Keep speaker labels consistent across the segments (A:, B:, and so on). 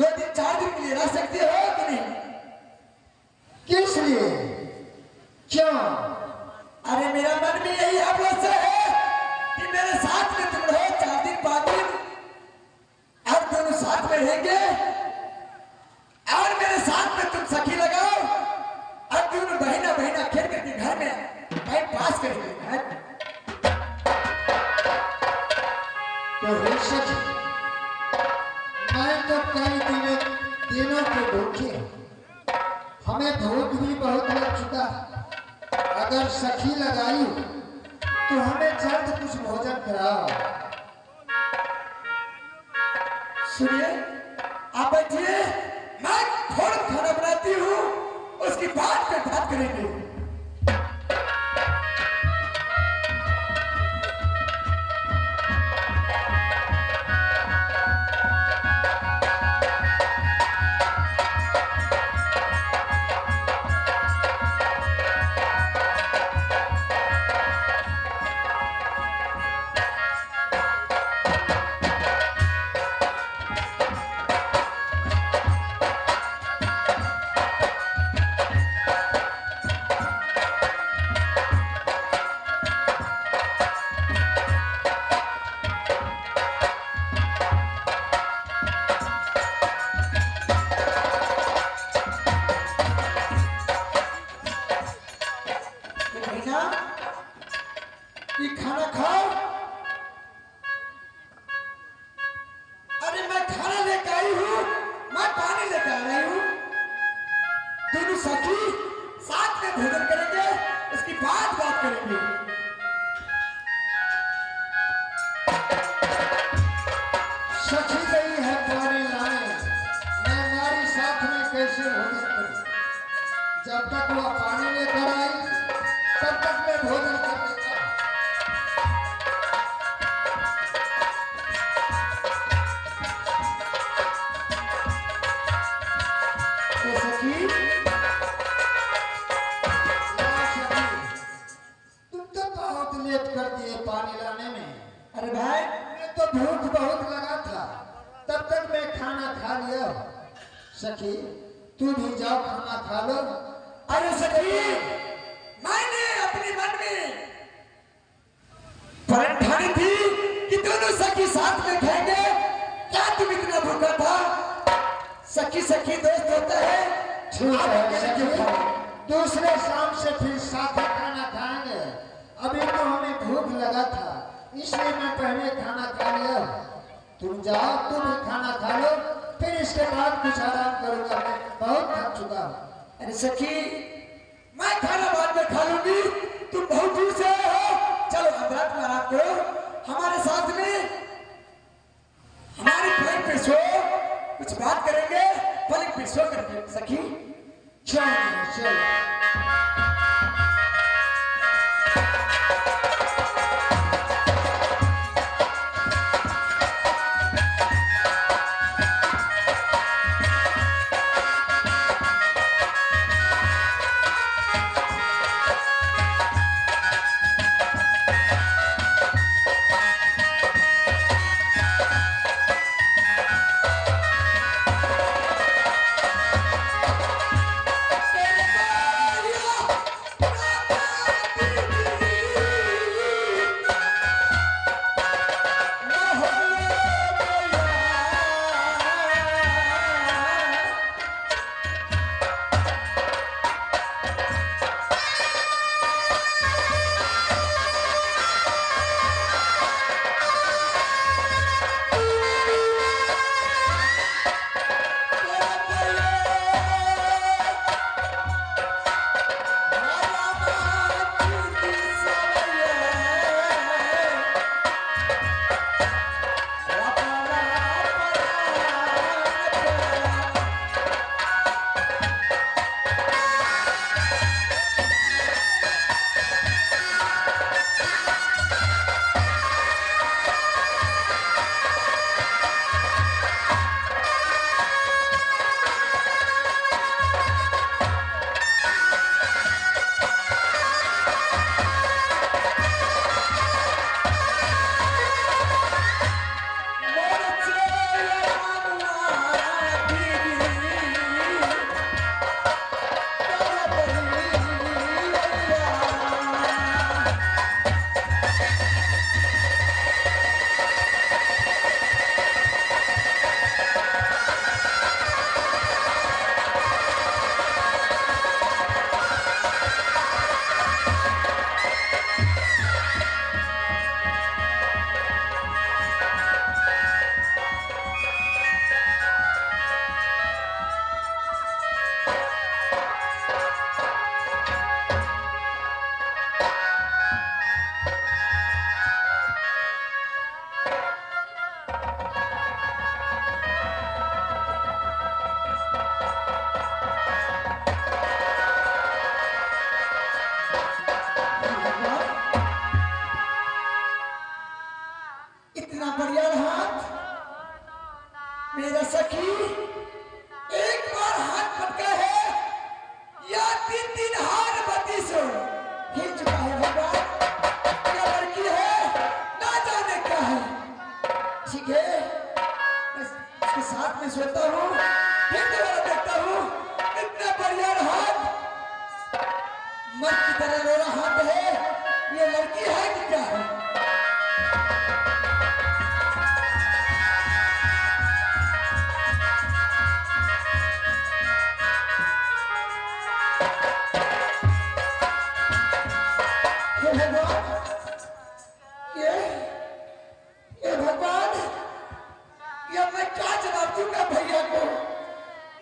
A: 2 दिन 4 दिन के लिए रह सकते हो कि नहीं?
B: किस लिए? क्यों?
A: अरे मेरा मन में यही भरोसा है कि मेरे साथ में तुम रहो 4 दिन 5 दिन, और दोनों साथ में रहेंगे, और मेरे साथ में तुम सखी लगाओ और दोनों बहना बहना खेल करके घर में टाइम पास करेंगे।
B: तो सखी, मैं तो कई दिनों के भूखे, हमें भूख भी बहुत लग चुका। अगर सखी लगाई तो हमें जल्द कुछ भोजन कराओ।
A: सुनिए, आप बैठिए, मैं थोड़ा खाना बनाती हूँ, उसकी बात पे बात करेंगे। ये खाना खाओ। अरे मैं खाना लेकर आई हूँ, मैं पानी लेकर आ रही हूँ। दोनों सखी साथ में भोजन करेंगे, इसकी बात करेंगे।
B: सखी गई है पानी लाने, मैं नारी साथ में कैसे भोजन करूं? जब तक वह पानी लेकर आई तब तक मैं भोजन करूंगा।
A: तो सखी,
B: तुम तो बहुत लेट कर दिए पानी लाने में।
A: अरे भाई,
B: मैं तो भूख बहुत लगा था, तब तक मैं खाना खा लिया। सखी, तू भी जाओ खाना खा लो।
A: अरे सखी, मैंने अपने मन में प्रण ठानी थी कि दोनों सखी साथ में खाएंगे। क्या तुम इतना भूखा था? सखी सखी दोस्त होता है।
B: ठीक है सखी, दूसरे शाम से फिर साथ ही खाना खाएंगे। अभी तो हमें भूख लगा था, इसलिए मैं पहले खाना खा लिया। तुम जाओ, तुम भी खाना खा लो, फिर इसके बाद कुछ आराम करूंगा। मैं बहुत थक चुका हूँ।
A: अरे सखी, मैं खाना बाद में खा लूंगी, तुम बहुत दूर से आए हो। चलो रात में आराम करो, हमारे साथ में हमारी पलंग पे सो, कुछ बात करेंगे पलंग पे सो करके। सखी
B: चलो चलो।
A: साथ में सोता हूँ, फिर दोबारा देखता हूँ इतना बढ़िया हाथ, मर्द की तरह मेरा हाथ है, ये लड़की है कि क्या है? ये भगवान, ये मैं क्या जवाब दूंगा भैया को?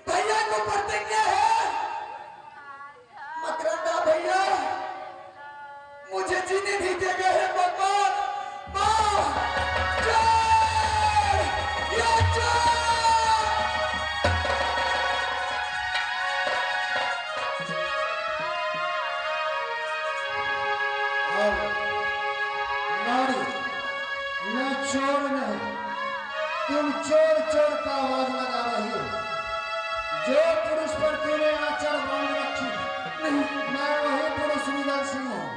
A: भैया को प्रतिज्ञा है, मकरंदा भैया मुझे जीने नहीं देगा है भगवान।
B: नारी, मैं चोर नहीं, तुम चोर चोर का आवाज लगा रही हो। जो पुरुष पर तूने आंचल बांध रखी, मैं वही पुरुष रुदल सिंह हूँ।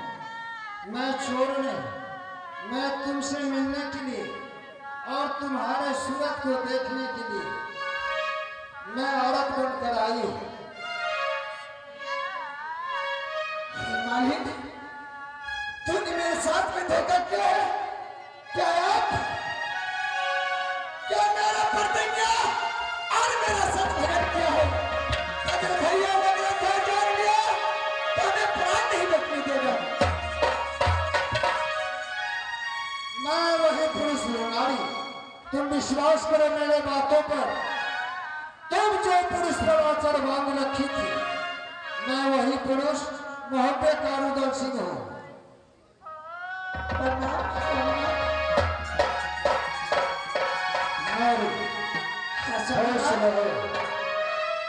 B: मैं चोर नहीं, मैं तुमसे मिलने के लिए और तुम्हारे सूरत को देखने के लिए मैं औरत बनकर आई हूँ।
A: मालिक, तूने मेरे साथ में धोखा किया है। क्या मेरा प्रतिज्ञा और मेरा सत भगत किया है? अगर भैया वगैरह था जान लिया तो हमें प्राण नहीं बचने देगा।
B: मैं वही पुरुष हूँ नारी, तुम विश्वास करो मेरे बातों पर। तुम जो पुरुष पर आंचल बांध रखी थी, मैं वही पुरुष मोहब्बत का रुदल सिंह हूँ।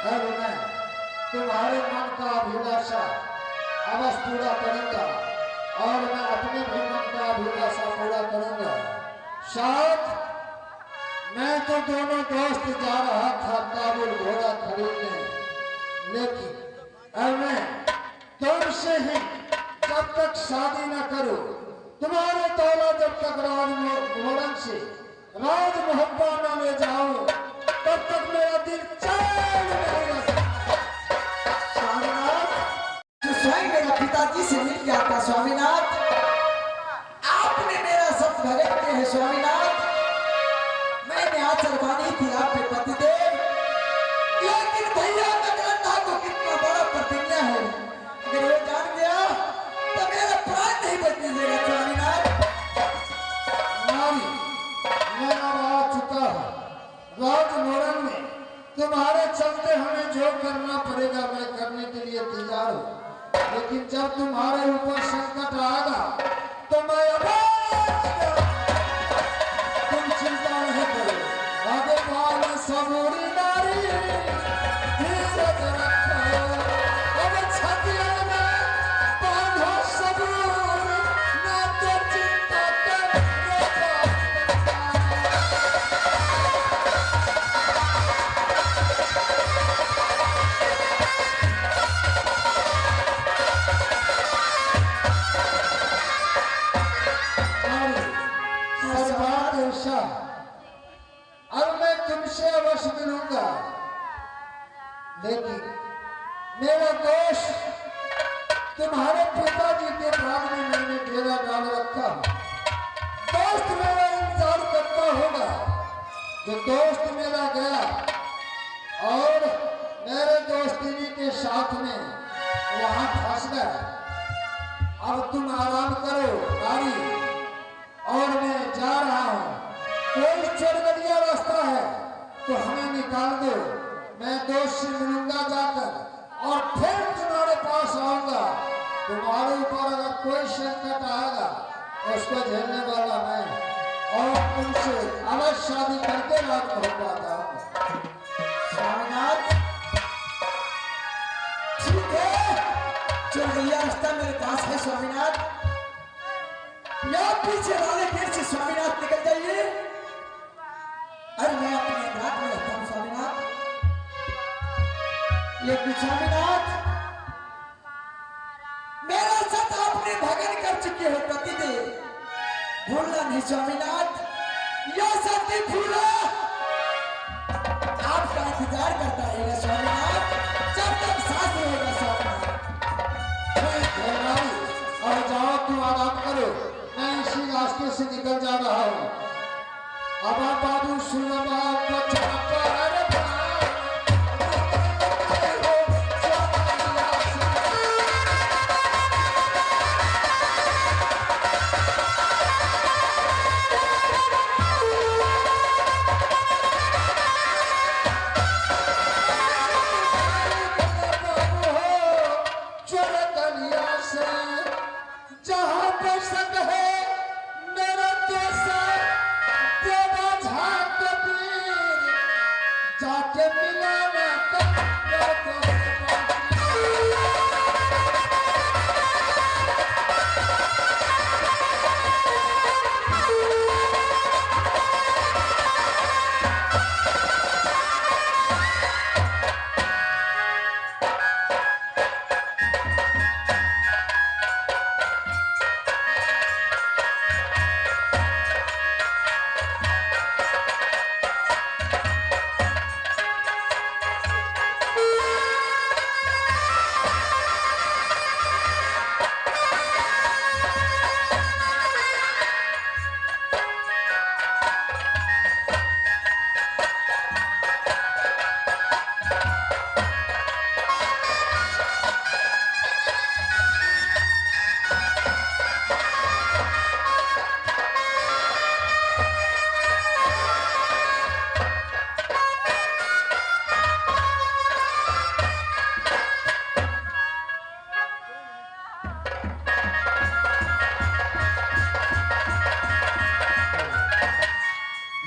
B: अब मैं तुम्हारे मन का अभिलाषा अवश्य पूरा करूंगा और मैं अपने भी मन का अभिलाषा पूरा करूंगा। साथ मैं तो दोनों दोस्त जा रहा था काबुल घोड़ा खरीदने, लेकिन अब मैं तुमसे ही जब तक शादी न करूं, तुम्हारे दौला जब तक राज से राज मोहब्बा न ले जाऊं, तब तक मेरा दिल चैन नहीं रह सकता।
A: स्वामीनाथ, जो स्वयं मेरा पिताजी से मिल गया था स्वामीनाथ, आपने मेरा सत भगत किया है स्वामीनाथ। मैंने आचर बानी थी आप पे पतिदेव, लेकिन भैया मकरंदा को कितना बड़ा प्रतिज्ञा है, अगर वो जान गया तो मेरा प्राण नहीं बचने देगा स्वामीनाथ।
B: नारी, मैं अब आ चुका हूँ राजमोहन में। तुम्हारे चलते हमें जो करना पड़ेगा मैं करने के लिए तैयार हूँ, लेकिन जब तुम्हारे ऊपर संकट आएगा तो मैं तुम चिंता नहीं करो। आगे पाल सबूरी नारी, धीरज रखो, अब छतिया में बांधो सबूरी, ना तो चिंता कर। अब मैं तुमसे अवश्य मिलूंगा, लेकिन मेरा दोष तुम्हारे पिताजी के बाद में मैंने डेरा डाल रखा। दोस्त मेरा इंतजार करता होगा। जो दोस्त मेरा गया और मेरे दोस्तिनी के साथ में वहां फंस गया। अब तुम आराम करो नारी, और मैं जा रहा हूँ। कोई चोरगलिया रास्ता है तो हमें निकाल दो, मैं दोस्त से मिलूंगा जाकर और फिर तुम्हारे पास आऊंगा। तुम्हारे ऊपर अगर कोई संकट आएगा उसको झेलने वाला मैं, और तुमसे अवश्य शादी करके राज हो पाता हूँ।
A: स्वामीनाथ, ठीक है, चोरगलिया रास्ता मेरे पास है स्वामीनाथ, या पीछे वाले गेट से स्वामीनाथ निकल जाइए। अरे मैं अपने रात में रहता हूँ स्वामीनाथ, लेकिन स्वामीनाथ मेरा सत आपने भगन कर चुके हो पतिदेव, भूलना नहीं स्वामीनाथ, यह सत्य भूला। इंतजार करता रहेगा स्वामीनाथ, जब तक सांस रहेगा स्वामीनाथ।
B: अब जाओ, तू आराम करो, मैं इसी रास्ते से निकल जा रहा हूँ। अब आप बाबू सुनो बाप को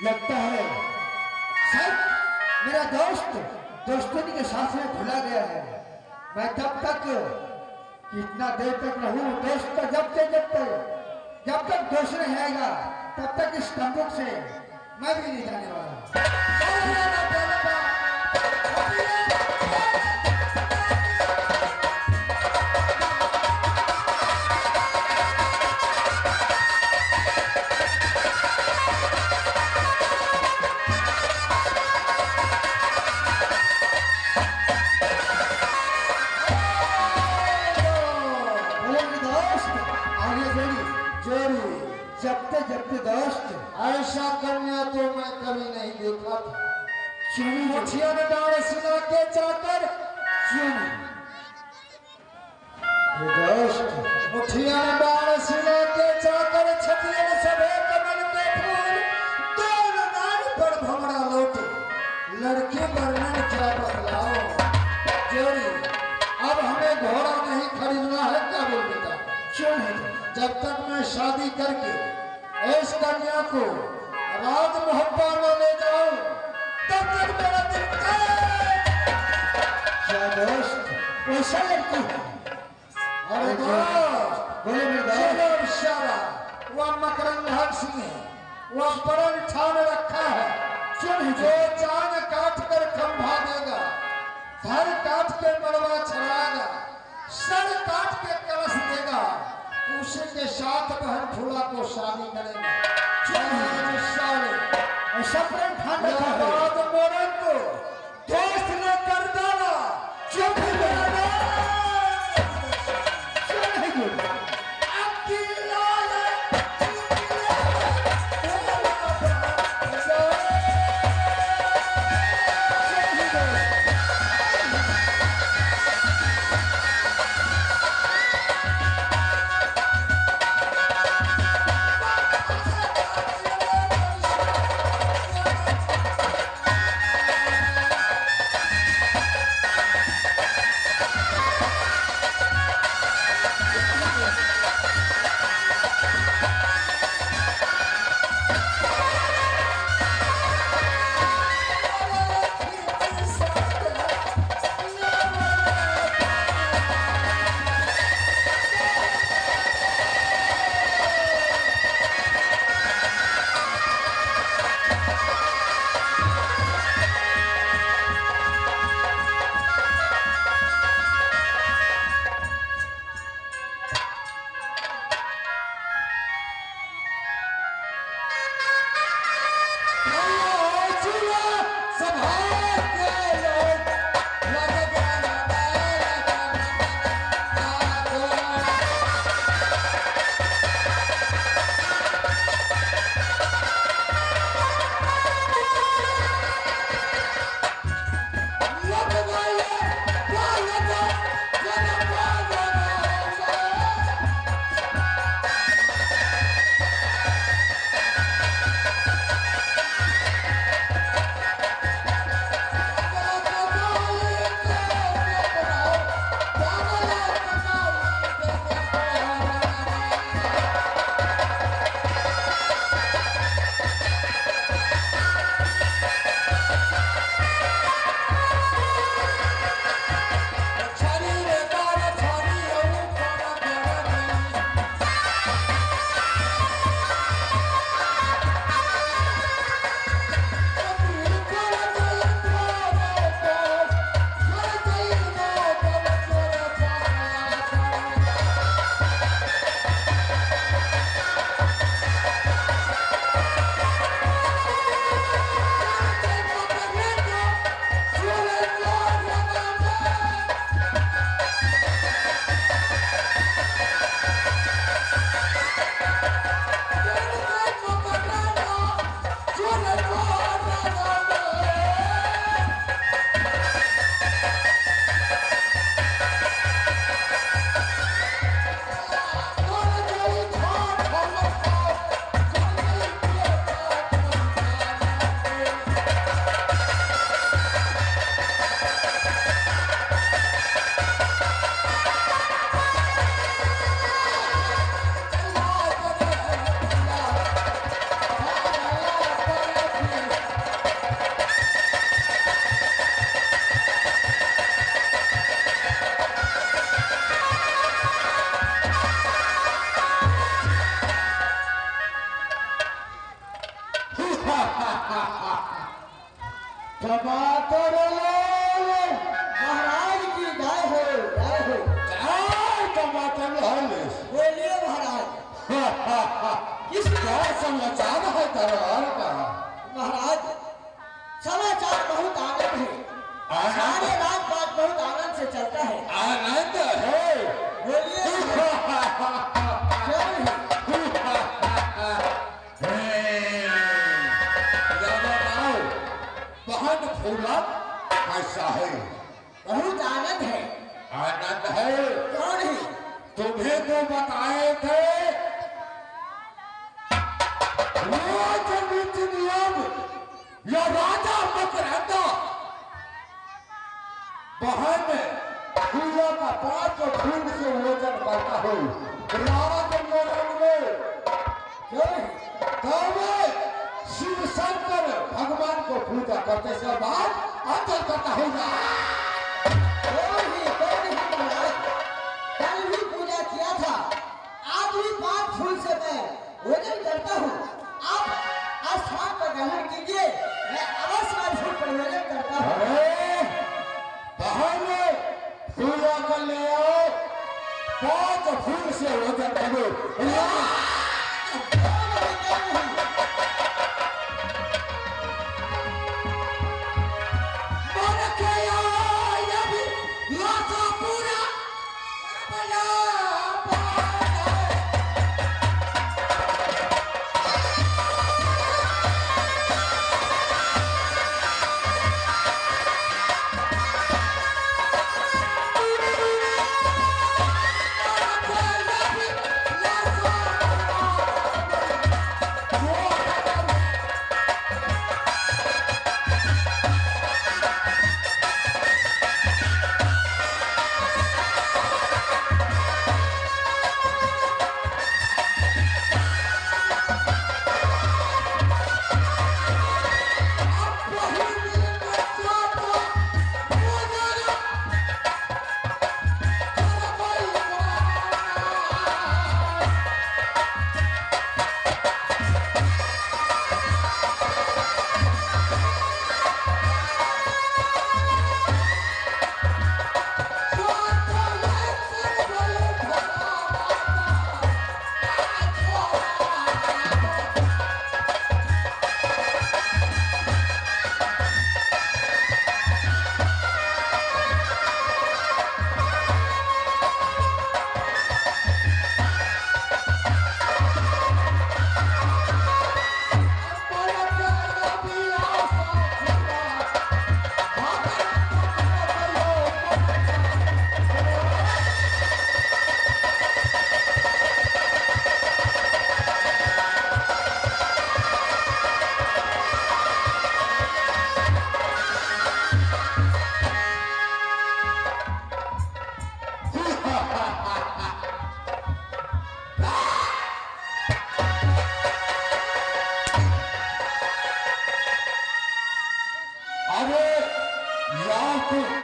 A: लगता है शायद मेरा दोस्त दोस्तनी के साथ में भुला गया है। मैं तब तक कितना देर तक रहूं दोस्त का, जब तक दोस्त नहीं आएगा तब तक इस तंबू से मैं भी नहीं जाने वाला। जबते दोस्त,
B: ऐसा कन्या तो मैं कभी नहीं देखा था। मुठिया में डाल सिला के जाकर
A: दोस्त,
B: मुठिया में डाल सिला के जाकर छतिया सभे कमल के फूल दोल नान पर भमरा लौटे। लड़के वर्णन क्या बतलाओ जोड़ी, अब हमें घोड़ा नहीं खरीदना है क्या बोल बेटा?
A: क्यों नहीं?
B: जब तक मैं शादी करके इस कन्या को राज मोहब्बा में ले जाऊं तब तक मेरा दिल
A: क्या दोस्त वैसा लड़की है?
B: अरे दोस्त,
A: बोले मेरे दोस्त,
B: वह मकरंद सिंह है, वह परण ठान रखा है।
A: क्यों नहीं?
B: जो जान काट कर खंभा देगा, धर काट के मड़वा छड़ाएगा, सर काट के कलश देगा, उसी के साथ बहन फूला को शादी करेंगे।
A: ऐसा प्रेम ठान रखा है।
B: मोरन को दोस्त ने कर डाला, चुप क्या समाचार है दरबार का?
A: महाराज समाचार बहुत आनंद है, सारे राजपाट बहुत आनंद से चलता है।
B: आनंद है?
A: बोलिए
B: बहन फूला कैसा है?
A: बहुत आनंद है।
B: आनंद है?
A: कौन है?
B: तुम्हें तो बताए थे नीति नियम या राजा मत रहता। बहन फूलों का 5 फूल से वजन करता हूँ राज मरण में। तब शिव शंकर भगवान को पूजा करते से बाद अंतर करता हूँ।
A: कल भी पूजा किया था, आज भी 5 फूल से मैं वजन करता हूँ। आप आस्थान पर ग्रहण कीजिए, मैं अवश्य 5 फूल पर वजन करता हूँ।
B: अरे बहन पूजा कर ले आओ, 5 फूल से वजन करो।